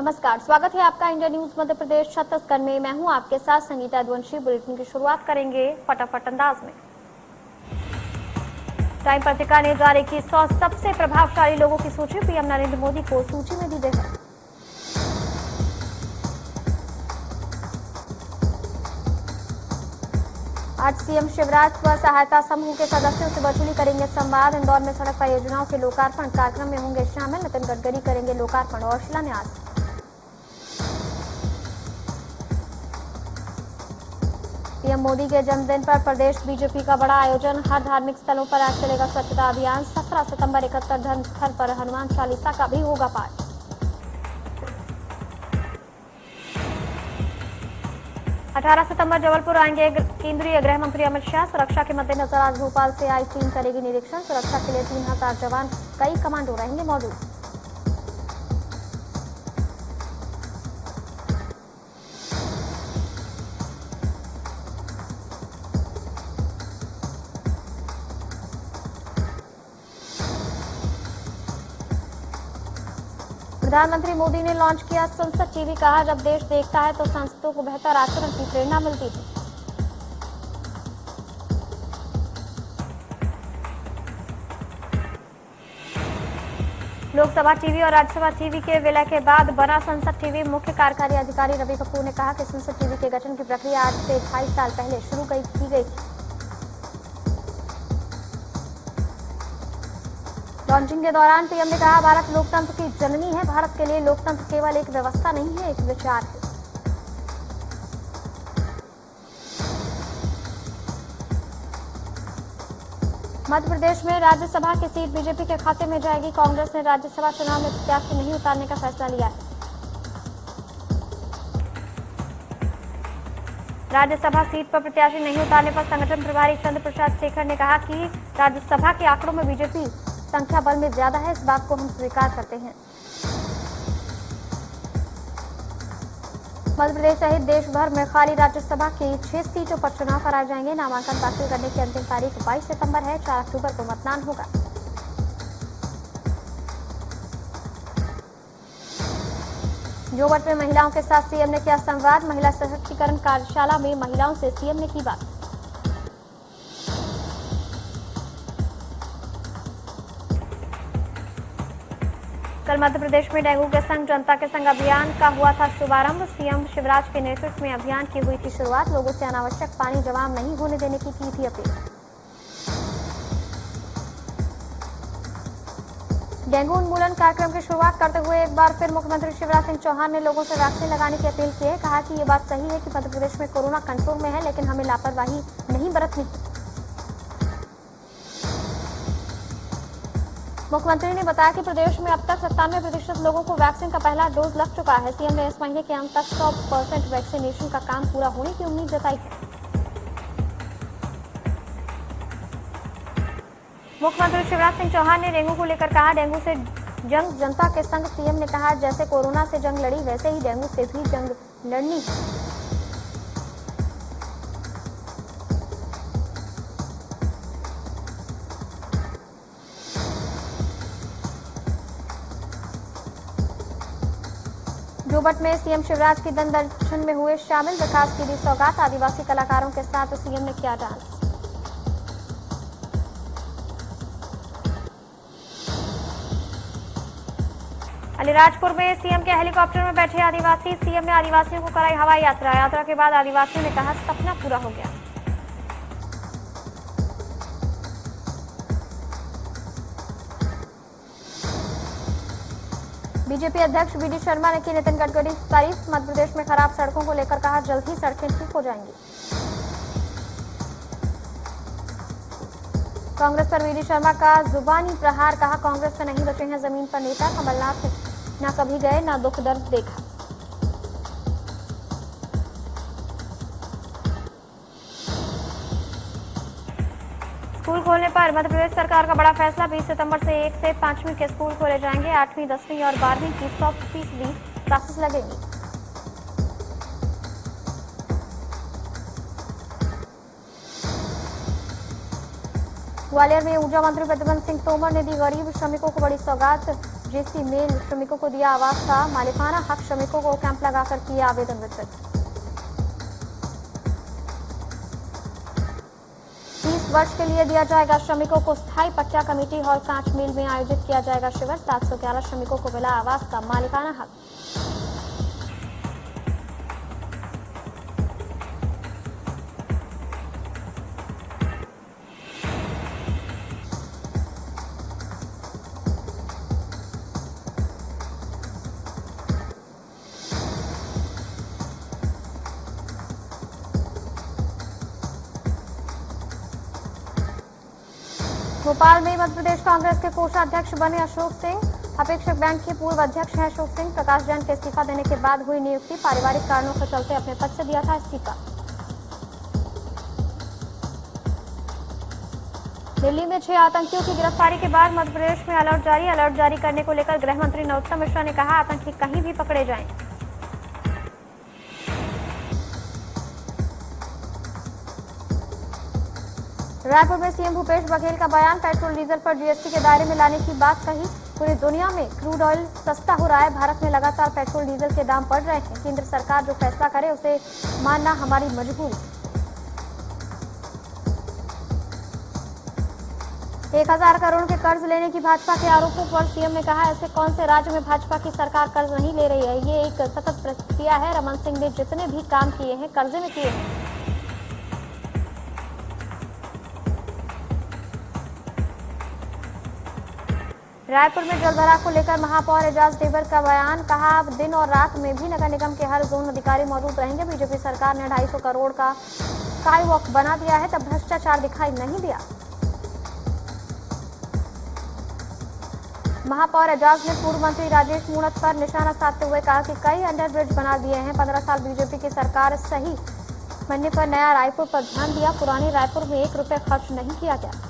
नमस्कार, स्वागत है आपका इंडिया न्यूज मध्य प्रदेश छत्तीसगढ़ में। मैं हूं आपके साथ संगीता यदुवंशी। बुलेटिन की शुरुआत करेंगे फटाफट अंदाज में। टाइम पत्रिका ने जारी की 100 सबसे प्रभावशाली लोगों की सूची। पीएम नरेंद्र मोदी को सूची में दी गई है। आज सीएम शिवराज स्व सहायता समूह के सदस्यों से वर्चुअली करेंगे संवाद। इंदौर में सड़क परियोजनाओं के लोकार्पण कार्यक्रम में होंगे शामिल। नितिन गडकरी करेंगे लोकार्पण और शिलान्यास। पीएम मोदी के जन्मदिन पर प्रदेश बीजेपी का बड़ा आयोजन। हर धार्मिक स्थलों पर आज चलेगा स्वच्छता अभियान। 17 सितंबर 71 धर्म स्थल पर हनुमान चालीसा का भी होगा पाठ। अठारह सितंबर जबलपुर आएंगे केंद्रीय गृह मंत्री अमित शाह। सुरक्षा के मद्देनजर आज भोपाल से आई टीम करेगी निरीक्षण। सुरक्षा के लिए 3000 जवान, कई कमांडो रहेंगे मौजूद। प्रधानमंत्री मोदी ने लॉन्च किया संसद टीवी। कहा, जब देश देखता है तो सांसदों को बेहतर आचरण की प्रेरणा मिलती है। लोकसभा टीवी और राज्यसभा टीवी के विलय के बाद बना संसद टीवी। मुख्य कार्यकारी अधिकारी रवि कपूर ने कहा कि संसद टीवी के गठन की प्रक्रिया आज से 28 साल पहले शुरू की गई थी। लॉन्चिंग के दौरान पीएम ने कहा, भारत लोकतंत्र की जननी है। भारत के लिए लोकतंत्र केवल एक व्यवस्था नहीं है, एक विचार है। मध्य प्रदेश में राज्यसभा की सीट बीजेपी के खाते में जाएगी। कांग्रेस ने राज्यसभा चुनाव में प्रत्याशी नहीं उतारने का फैसला लिया है। राज्यसभा सीट पर प्रत्याशी नहीं उतारने पर संगठन प्रभारी चंद्र प्रसाद शेखर ने कहा कि राज्यसभा के आंकड़ों में बीजेपी संख्या बल में ज्यादा है। इस बात को हम स्वीकार करते हैं। मध्य प्रदेश सहित देश भर में खाली राज्यसभा की 6 सीटों पर चुनाव कराए जाएंगे। नामांकन दाखिल करने की अंतिम तारीख 22 सितंबर है। 4 अक्टूबर को मतदान होगा। जोवट में महिलाओं के साथ सीएम ने किया संवाद। महिला सशक्तिकरण कार्यशाला में महिलाओं से सीएम ने की बात। कल मध्य प्रदेश में डेंगू के संग जनता के संग अभियान का हुआ था शुभारंभ। सीएम शिवराज के नेतृत्व में अभियान की हुई थी शुरुआत। लोगों से अनावश्यक पानी जमा नहीं होने देने की थी अपील। डेंगू उन्मूलन कार्यक्रम की शुरुआत करते हुए एक बार फिर मुख्यमंत्री शिवराज सिंह चौहान ने लोगों से वैक्सीन लगाने की अपील की है। कहा कि ये बात सही है कि मध्य प्रदेश में कोरोना कंट्रोल में है, लेकिन हमें लापरवाही नहीं बरतनी। मुख्यमंत्री ने बताया कि प्रदेश में अब तक 97% लोगों को वैक्सीन का पहला डोज लग चुका है। सीएम ने इस महीने के अंत तक 100% वैक्सीनेशन का काम पूरा होने की उम्मीद जताई है। मुख्यमंत्री शिवराज सिंह चौहान ने डेंगू को लेकर कहा, डेंगू से जंग जनता के संग। सीएम ने कहा, जैसे कोरोना से जंग लड़ी वैसे ही डेंगू से भी जंग लड़नी है। जोवट में सीएम शिवराज की दन दर्शन में हुए शामिल। विकास की दी सौगात। आदिवासी कलाकारों के साथ सीएम ने किया डांस। अलीराजपुर में सीएम के हेलीकॉप्टर में बैठे आदिवासी। सीएम ने आदिवासियों को कराई हवाई यात्रा। यात्रा के बाद आदिवासियों ने कहा, सपना पूरा हो गया। बीजेपी अध्यक्ष वीडी शर्मा ने की नितिन गडकरी की तारीफ। मध्य प्रदेश में खराब सड़कों को लेकर कहा, जल्द ही सड़कें ठीक हो जाएंगी। कांग्रेस पर वीडी शर्मा का जुबानी प्रहार। कहा, कांग्रेस से नहीं बचे हैं जमीन पर नेता। कमलनाथ न कभी गए न दुख दर्द देखा। स्कूल खोलने पर मध्य प्रदेश सरकार का बड़ा फैसला। 20 सितंबर से 1 से 5वीं के स्कूल खोले जाएंगे। 8वीं, 10वीं और 12वीं की 100% क्लासेस लगेंगी। ग्वालियर में ऊर्जा मंत्री प्रद्युम्न सिंह तोमर ने दी गरीब श्रमिकों को बड़ी सौगात। जेसी मेल श्रमिकों को दिया आवास का मालिकाना हक, श्रमिकों को कैंप लगाकर किया आवेदन वितरित। 30 वर्ष के लिए दिया जाएगा श्रमिकों को स्थायी पट्टा, कमेटी हॉल कांच मिल में आयोजित किया जाएगा शिविर। 711 श्रमिकों को मिला आवास का मालिकाना हक। भोपाल में मध्य प्रदेश कांग्रेस के कोषाध्यक्ष बने अशोक सिंह। अपेक्षक बैंक के पूर्व अध्यक्ष हैं अशोक सिंह। प्रकाश जैन के इस्तीफा देने के बाद हुई नियुक्ति, पारिवारिक कारणों के चलते अपने पद से दिया था इस्तीफा। दिल्ली में 6 आतंकियों की गिरफ्तारी के बाद मध्य प्रदेश में अलर्ट जारी। अलर्ट जारी करने को लेकर गृह मंत्री नरोत्तम मिश्रा ने कहा, आतंकी कहीं भी पकड़े जाएं। रायपुर में सीएम भूपेश बघेल का बयान, पेट्रोल डीजल पर जीएसटी के दायरे में लाने की बात कही। पूरी दुनिया में क्रूड ऑयल सस्ता हो रहा है, भारत में लगातार पेट्रोल डीजल के दाम बढ़ रहे हैं। केंद्र सरकार जो फैसला करे उसे मानना हमारी मजबूरी। 1000 करोड़ के कर्ज लेने की भाजपा के आरोपों पर सीएम ने कहा, ऐसे कौन से राज्य में भाजपा की सरकार कर्ज नहीं ले रही है, ये एक सतत प्रक्रिया है। रमन सिंह ने जितने भी काम किए हैं कर्जे में किए हैं। रायपुर में जलभराव को लेकर महापौर एजाज ढेबर का बयान, कहा अब दिन और रात में भी नगर निगम के हर जोन अधिकारी मौजूद रहेंगे। बीजेपी सरकार ने 250 करोड़ का स्काई वॉक बना दिया है, तब भ्रष्टाचार दिखाई नहीं दिया। महापौर एजाज ने पूर्व मंत्री राजेश मूणत पर निशाना साधते हुए कहा कि कई अंडरब्रिज बना दिए हैं। 15 साल बीजेपी की सरकार सही बनने पर नया रायपुर पर ध्यान दिया, पुरानी रायपुर में 1 रुपया खर्च नहीं किया गया।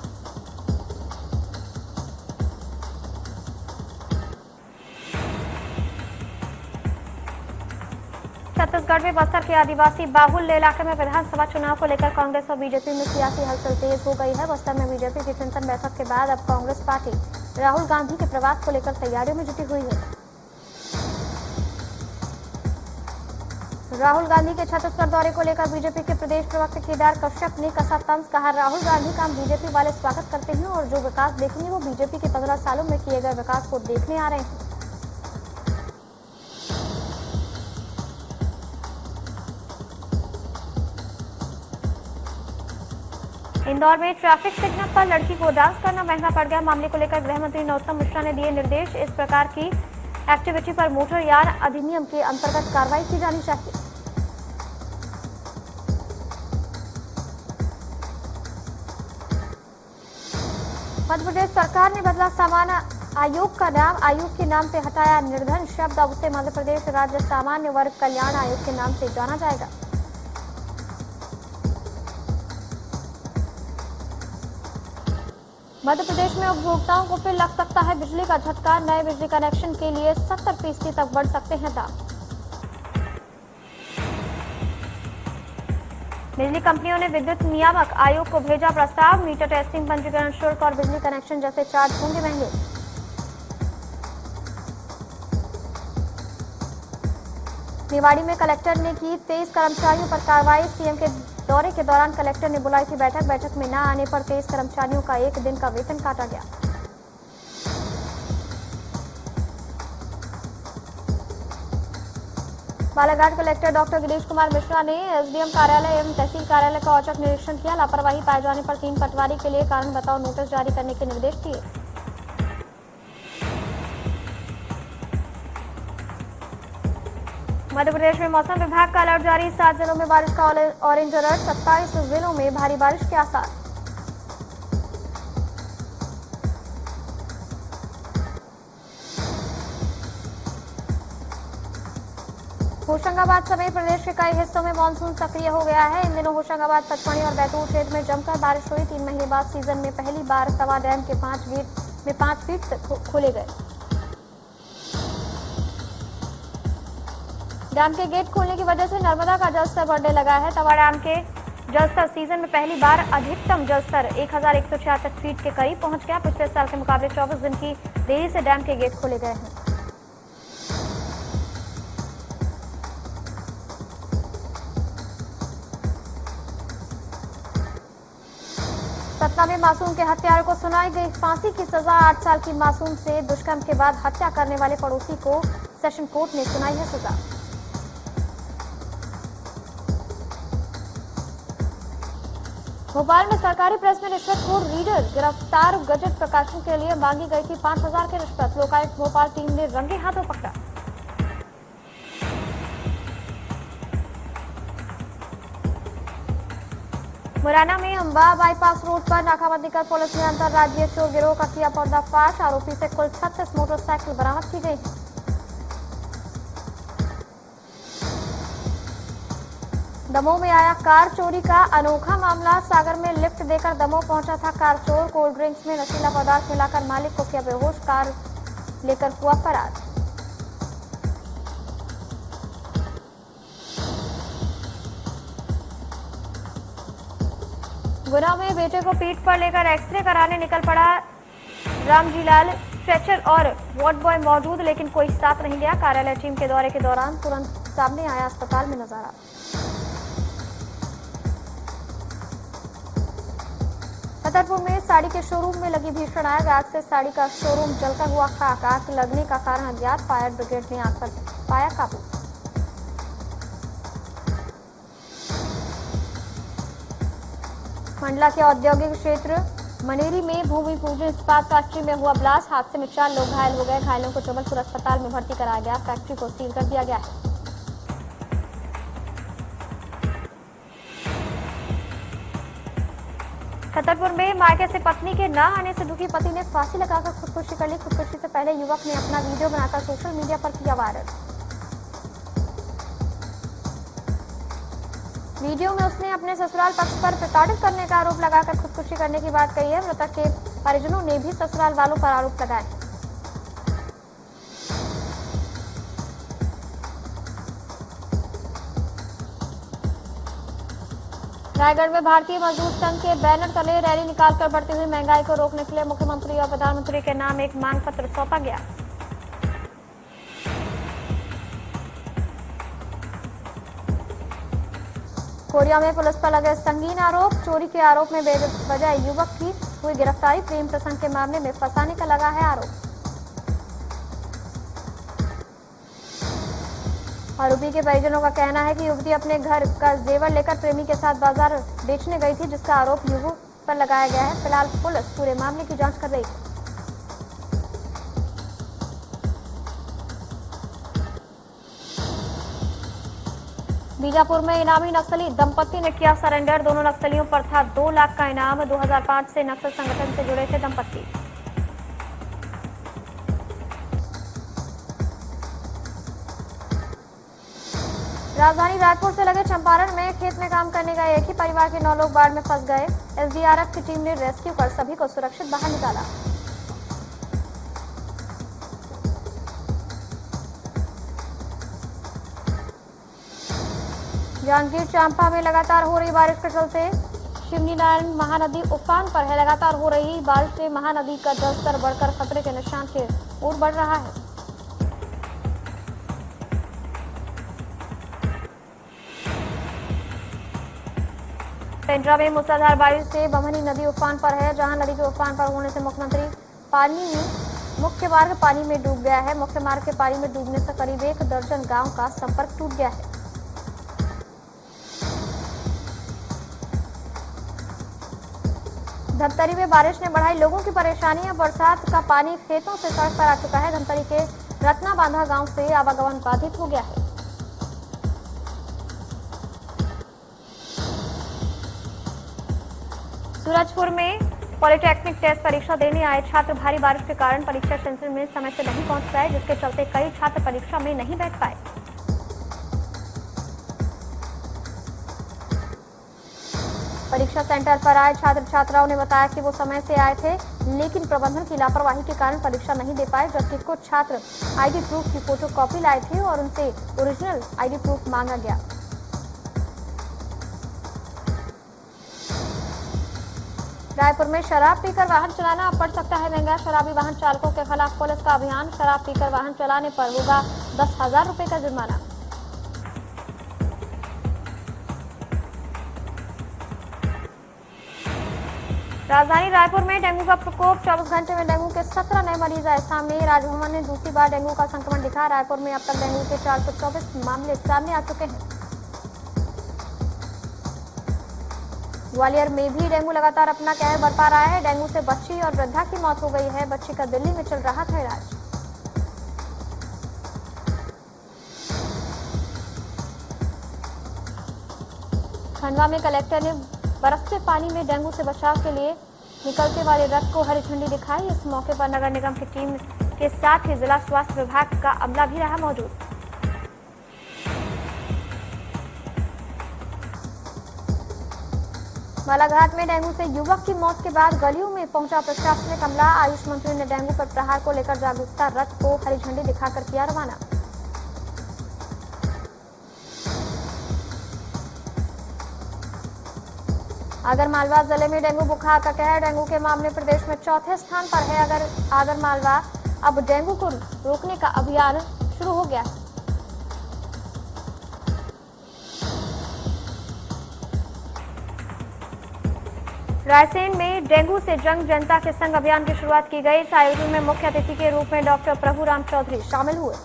छत्तीसगढ़ में बस्तर के आदिवासी बाहुल्य इलाके में विधानसभा चुनाव को लेकर कांग्रेस और बीजेपी में सियासी हलचल तेज हो गई है। बस्तर में बीजेपी की चिंतन बैठक के बाद अब कांग्रेस पार्टी राहुल गांधी के प्रवास को लेकर तैयारियों में जुटी हुई है। राहुल गांधी के छत्तीसगढ़ दौरे को लेकर बीजेपी के प्रदेश प्रवक्ता केदार कश्यप ने कसा तंज, कहा राहुल गांधी का बीजेपी वाले स्वागत करते हैं और जो विकास देखेंगे वो बीजेपी के 15 सालों में किए गए विकास को देखने आ रहे हैं। इंदौर में ट्रैफिक सिग्नल पर लड़की को डांस करना महंगा पड़ गया। मामले को लेकर गृह मंत्री नरोत्तम मिश्रा ने दिए निर्देश, इस प्रकार की एक्टिविटी पर मोटर यान अधिनियम के अंतर्गत कार्रवाई की जानी चाहिए। मध्य प्रदेश सरकार ने बदला सामान्य आयोग का नाम, आयोग के नाम से हटाया निर्धन शब्द, अब उसे मध्य प्रदेश राज्य सामान्य वर्ग कल्याण आयोग के नाम से जाना जाएगा। मध्य प्रदेश में उपभोक्ताओं को फिर लग सकता है बिजली का झटका, नए बिजली कनेक्शन के लिए 70% तक बढ़ सकते हैं दाम। बिजली कंपनियों ने विद्युत नियामक आयोग को भेजा प्रस्ताव, मीटर टेस्टिंग, पंजीकरण शुल्क और बिजली कनेक्शन जैसे चार्ज होंगे महंगे। निवाड़ी में कलेक्टर ने की 23 कर्मचारियों पर कार्रवाई, सीएम के दौरे के दौरान कलेक्टर ने बुलाई थी बैठक, बैठक में न आने पर 23 कर्मचारियों का 1 दिन का वेतन काटा गया। बालाघाट कलेक्टर डॉक्टर गिरीश कुमार मिश्रा ने एसडीएम कार्यालय एवं तहसील कार्यालय का औचक निरीक्षण किया, लापरवाही पाए जाने पर 3 पटवारी के लिए कारण बताओ नोटिस जारी करने के निर्देश दिए। मध्य प्रदेश में मौसम विभाग का अलर्ट जारी, 7 जिलों में बारिश का ऑरेंज अलर्ट, 27 जिलों में भारी बारिश के आसार। होशंगाबाद समेत प्रदेश के कई हिस्सों में मानसून सक्रिय हो गया है। इन दिनों होशंगाबाद, पचमढ़ी और बैतूल क्षेत्र में जमकर बारिश हुई। 3 महीने बाद सीजन में पहली बार तवा डैम के 5 फीट खोले गए। डैम के गेट खोलने की वजह से नर्मदा का जलस्तर बढ़ने लगा है। तवा डैम के जल स्तर सीजन में पहली बार अधिकतम जल स्तर 1176 फीट के करीब पहुंच गया। पिछले साल के मुकाबले 24 दिन की देरी से डैम के गेट खोले गए हैं। सतना में मासूम के हत्यारे को सुनाई गई फांसी की सजा। 8 साल की मासूम से दुष्कर्म के बाद हत्या करने वाले पड़ोसी को सेशन कोर्ट ने सुनाई है सजा। भोपाल में सरकारी प्रेस में रिश्वतखोर रीडर गिरफ्तार। गजट प्रकाशन के लिए मांगी गई थी 5,000 की रिश्वत। लोकायुक्त भोपाल टीम ने रंगे हाथों पकड़ा। मुरैना में अंबा बाईपास रोड पर नाकाबंदी कर पुलिस ने अंतरराज्यीय चोर गिरोह का किया पर्दाफाश। आरोपी से कुल 36 मोटरसाइकिल बरामद की गई। दमोह में आया कार चोरी का अनोखा मामला। सागर में लिफ्ट देकर दमोह पहुंचा था कार चोर। कोल्ड ड्रिंक्स में नशीला पदार्थ मिलाकर मालिक को किया बेहोश। कार लेकर हुआ फरार। गुना में बेटे को पीठ पर लेकर एक्सरे कराने निकल पड़ा रामजीलाल। स्ट्रेचर और वार्ड बॉय मौजूद, लेकिन कोई साथ नहीं गया। कार्यालय टीम के दौरे के दौरान तुरंत सामने आया अस्पताल में नजारा। छतरपुर में साड़ी के शोरूम में लगी भीषण आग। आग से साड़ी का शोरूम जलता हुआ खाक। आग लगने का कारण अज्ञात। फायर ब्रिगेड ने आग पर पाया काबू। मंडला के औद्योगिक क्षेत्र मनेरी में भूमि पूजन इस्पात फैक्ट्री में हुआ ब्लास्ट। हादसे में 4 लोग घायल हो गए। घायलों को जबलपुर अस्पताल में भर्ती कराया गया। फैक्ट्री को सील कर दिया गया है। छतरपुर में मायके से पत्नी के न आने से दुखी पति ने फांसी लगाकर खुदकुशी कर ली। खुदकुशी से पहले युवक ने अपना वीडियो बनाकर सोशल मीडिया पर किया वायरल। वीडियो में उसने अपने ससुराल पक्ष पर प्रताड़ित करने का आरोप लगाकर खुदकुशी करने की बात कही है। मृतक के परिजनों ने भी ससुराल वालों पर आरोप लगाए। रायगढ़ में भारतीय मजदूर संघ के बैनर तले रैली निकालकर बढ़ती हुई महंगाई को रोकने के लिए मुख्यमंत्री और प्रधानमंत्री के नाम एक मांग पत्र सौंपा गया। कोरिया में पुलिस पर लगे संगीन आरोप। चोरी के आरोप में बेवजह युवक की हुई गिरफ्तारी। प्रेम प्रसंग के मामले में फंसाने का लगा है आरोप। आरोपी के परिजनों का कहना है कि युवती अपने घर का जेवर लेकर प्रेमी के साथ बाजार बेचने गई थी, जिसका आरोप युवक पर लगाया गया है। फिलहाल पुलिस पूरे मामले की जांच कर रही है। बीजापुर में इनामी नक्सली दंपति ने किया सरेंडर। दोनों नक्सलियों पर था 2 लाख का इनाम। 2005 से नक्सल संगठन से जुड़े थे दंपति। राजधानी रायपुर से लगे चंपारण में खेत में काम करने गए एक ही परिवार के 9 लोग बाढ़ में फंस गए। एसडीआरएफ की टीम ने रेस्क्यू कर सभी को सुरक्षित बाहर निकाला। जांजगीर चांपा में लगातार हो रही बारिश के चलते शिवनी नारायण महानदी उफान पर है। लगातार हो रही बारिश से महानदी का जलस्तर बढ़कर खतरे के निशान की ओर बढ़ रहा है। पेंड्रा में मूसलाधार बारिश से बमनी नदी उफान पर है। जहां नदी के उफान पर होने से मुख्य मार्ग पानी में डूब गया है। मुख्य मार्ग के पानी में डूबने से करीब 1 दर्जन गांव का संपर्क टूट गया है। धमतरी में बारिश ने बढ़ाई लोगों की परेशानियां। बरसात का पानी खेतों से सड़क पर आ चुका है। धमतरी के रत्ना बांधा गांव से आवागमन बाधित हो गया है। सूरजपुर में पॉलिटेक्निक टेस्ट परीक्षा देने आए छात्र भारी बारिश के कारण परीक्षा सेंटर में समय से नहीं पहुंच पाए, जिसके चलते कई छात्र परीक्षा में नहीं बैठ पाए। परीक्षा सेंटर पर आए छात्र छात्राओं ने बताया कि वो समय से आए थे, लेकिन प्रबंधन की लापरवाही के कारण परीक्षा नहीं दे पाए। जबकि कुछ छात्र आईडी प्रूफ की फोटोकॉपी लाए थे और उनसे ओरिजिनल आईडी प्रूफ मांगा गया। रायपुर में शराब पीकर वाहन चलाना अब पड़ सकता है महंगा। शराबी वाहन चालकों के खिलाफ पुलिस का अभियान। शराब पीकर वाहन चलाने पर होगा 10,000 रुपए का जुर्माना। राजधानी रायपुर में डेंगू का प्रकोप। 24 घंटे में डेंगू के 17 नए मरीज आए सामने। राजभवन में दूसरी बार डेंगू का संक्रमण दिखा। रायपुर में अब तक डेंगू के 424 मामले सामने आ चुके हैं। ग्वालियर में भी डेंगू लगातार अपना कहर बरपा रहा है। डेंगू से बच्ची और वृद्धा की मौत हो गई है। बच्ची का दिल्ली में चल रहा था इलाज। खंडवा में कलेक्टर ने बरसते पानी में डेंगू से बचाव के लिए निकलने वाले रथ को हरी झंडी दिखाई। इस मौके पर नगर निगम की टीम के साथ ही जिला स्वास्थ्य विभाग का अमला भी रहा मौजूद। बालाघाट में डेंगू से युवक की मौत के बाद गलियों में पहुंचा प्रशासनिक अमला। आयुष मंत्री ने डेंगू पर प्रहार को लेकर जागरूकता रथ को हरी झंडी दिखाकर किया रवाना। आगरमालवा जिले में डेंगू बुखार का कहर। डेंगू के मामले प्रदेश में चौथे स्थान पर है। आगरमालवा अब डेंगू को रोकने का अभियान शुरू हो गया है। रायसेन में डेंगू से जंग जनता के संग अभियान की शुरुआत की गई। इस आयोजन में मुख्य अतिथि के रूप में डॉक्टर प्रभुराम चौधरी शामिल हुए।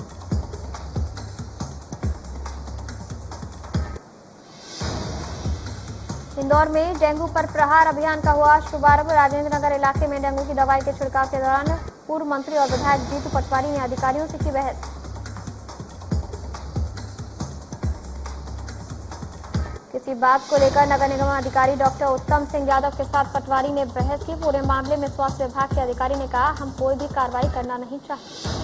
इंदौर में डेंगू पर प्रहार अभियान का हुआ शुभारंभ। राजेंद्र नगर इलाके में डेंगू की दवाई के छिड़काव के दौरान पूर्व मंत्री और विधायक जीतू पटवारी ने अधिकारियों से की बहस। किसी बात को लेकर नगर निगम अधिकारी डॉक्टर उत्तम सिंह यादव के साथ पटवारी ने बहस की। पूरे मामले में स्वास्थ्य विभाग के अधिकारी ने कहा, हम कोई भी कार्रवाई करना नहीं चाहते।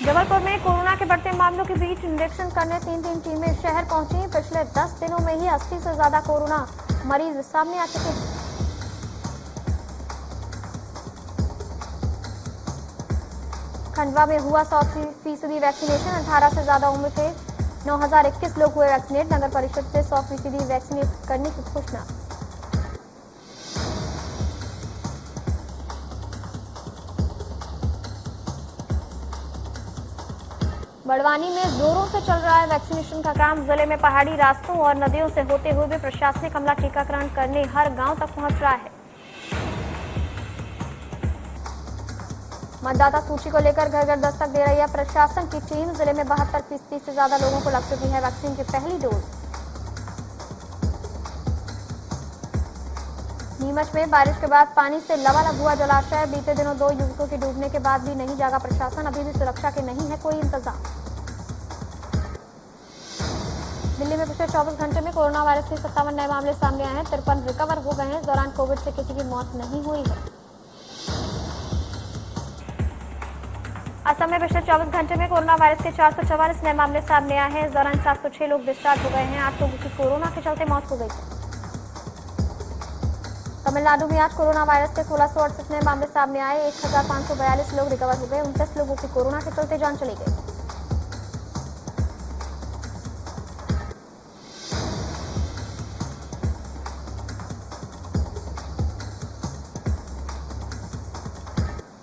जबलपुर में कोरोना के बढ़ते मामलों के बीच निरीक्षण करने 3 टीमें शहर पहुंची। पिछले 10 दिनों में ही 80 से ज्यादा कोरोना मरीज सामने आ चुके हैं। खंडवा में हुआ 100% वैक्सीनेशन। 18 से ज्यादा उम्र के 9,021 लोग हुए वैक्सीनेट। नगर परिषद से 100% वैक्सीनेट करने की घोषणा। बड़वानी में जोरों से चल रहा है वैक्सीनेशन का काम। जिले में पहाड़ी रास्तों और नदियों से होते हुए भी प्रशासनिक अमला टीकाकरण करने हर गांव तक पहुंच रहा है। मतदाता सूची को लेकर घर घर दस्तक दे रही है प्रशासन की टीम। जिले में 72% से ज्यादा लोगों को लग चुकी है वैक्सीन की पहली डोज। नीमच में बारिश के बाद पानी से लबालब हुआ जलाशय। बीते दिनों 2 युवकों के डूबने के बाद भी नहीं जागा प्रशासन। अभी भी सुरक्षा के नहीं है कोई इंतजाम। दिल्ली में पिछले 24 घंटे में कोरोना वायरस के 57 नए मामले सामने आए हैं। 53 रिकवर हो गए हैं। इस दौरान कोविड से किसी की मौत नहीं हुई है। असम में पिछले 24 घंटे में कोरोना वायरस के 444 नए मामले सामने आए हैं। इस दौरान 706 लोग डिस्चार्ज हो गए हैं। 8 लोगों की कोरोना के चलते मौत हो गई है। तमिलनाडु में आज कोरोना वायरस के 1668 नए मामले सामने आए। 1542 लोग रिकवर हो गए। 29 लोगों की कोरोना के चलते जान चली गई।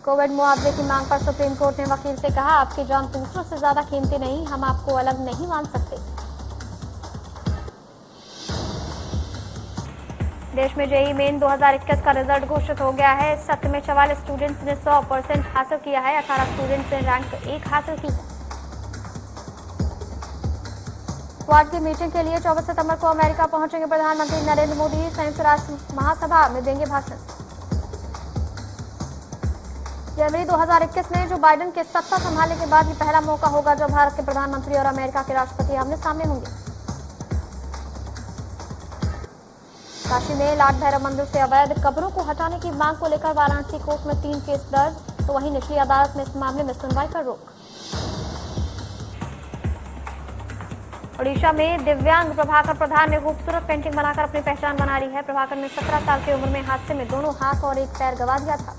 कोविड मुआवजे की मांग पर सुप्रीम कोर्ट ने वकील से कहा, आपकी जान दूसरों से ज्यादा कीमती नहीं, हम आपको अलग नहीं मान सकते। देश में जेईई मेन 2021 का रिजल्ट घोषित हो गया है। इस सत्र में 44 स्टूडेंट्स ने 100% हासिल किया है। 18 स्टूडेंट्स ने रैंक 1 हासिल की है। क्वाड की मीटिंग के लिए 24 सितंबर को अमेरिका पहुंचेंगे प्रधानमंत्री नरेंद्र मोदी। संयुक्त राष्ट्र महासभा में देंगे भाषण। जनवरी 2021 में जो बाइडेन के सत्ता संभालने के बाद ये पहला मौका होगा जब भारत के प्रधानमंत्री और अमेरिका के राष्ट्रपति आमने सामने होंगे। काशी में लाट भैरव मंदिर से अवैध कब्रों को हटाने की मांग को लेकर वाराणसी कोर्ट में 3 केस दर्ज, तो वहीं निचली अदालत में इस मामले में सुनवाई पर रोक। ओडिशा में दिव्यांग प्रभाकर प्रधान ने खूबसूरत पेंटिंग बनाकर अपनी पहचान बना ली है। प्रभाकर ने 17 साल की उम्र में हादसे में दोनों हाथ और एक पैर गंवा दिया था।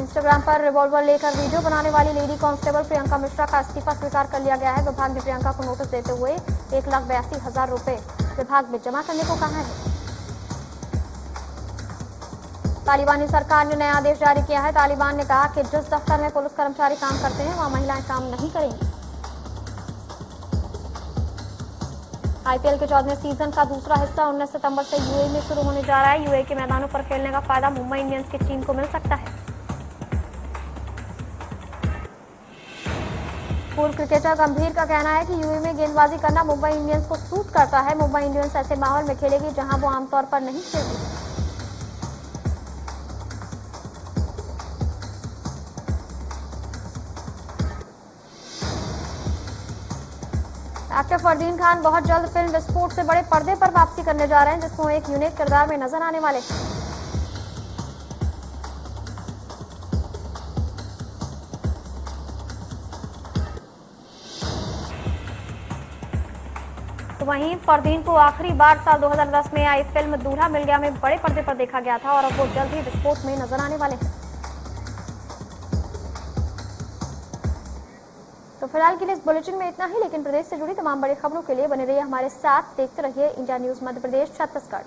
इंस्टाग्राम पर रिवॉल्वर लेकर वीडियो बनाने वाली लेडी कांस्टेबल प्रियंका मिश्रा का इस्तीफा स्वीकार कर लिया गया है। विभाग ने प्रियंका को नोटिस देते हुए 1,82,000 रुपए विभाग में जमा करने को कहा है। तालिबानी सरकार ने नया आदेश जारी किया है। तालिबान ने कहा कि जिस दफ्तर में पुलिस कर्मचारी काम करते हैं वहां महिलाएं काम नहीं करेंगी। आईपीएल के 14वें सीजन का दूसरा हिस्सा 19 सितंबर से यूएई में शुरू होने जा रहा है। यूएई के मैदानों पर खेलने का फायदा मुंबई इंडियंस की टीम को मिल सकता है। पूर्व क्रिकेटर गंभीर का कहना है कि यूएई में गेंदबाजी करना मुंबई इंडियंस को सूट करता है। मुंबई इंडियंस ऐसे माहौल में खेलेगी जहां वो आमतौर पर नहीं खेलती। एक्टर फरदीन खान बहुत जल्द फिल्म विस्फोट से बड़े पर्दे पर वापसी करने जा रहे हैं, जिसमें एक यूनिक किरदार में नजर आने वाले हैं। तो वहीं फरदीन को आखिरी बार साल 2010 में आई फिल्म दूल्हा मिल गया में बड़े पर्दे पर देखा गया था और अब वो जल्द ही विस्फोट में नजर आने वाले हैं। तो फिलहाल के लिए इस बुलेटिन में इतना ही, लेकिन प्रदेश से जुड़ी तमाम बड़ी खबरों के लिए बने रहिए हमारे साथ। देखते रहिए इंडिया न्यूज मध्य प्रदेश छत्तीसगढ़।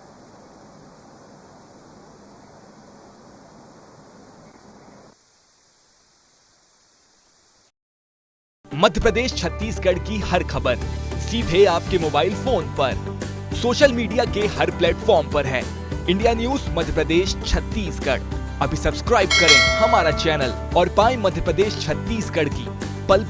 मध्य प्रदेश छत्तीसगढ़ की हर खबर सीधे आपके मोबाइल फोन पर, सोशल मीडिया के हर प्लेटफॉर्म पर है। इंडिया न्यूज मध्य प्रदेश छत्तीसगढ़, अभी सब्सक्राइब करें हमारा चैनल और पाएं मध्य प्रदेश छत्तीसगढ़ की पल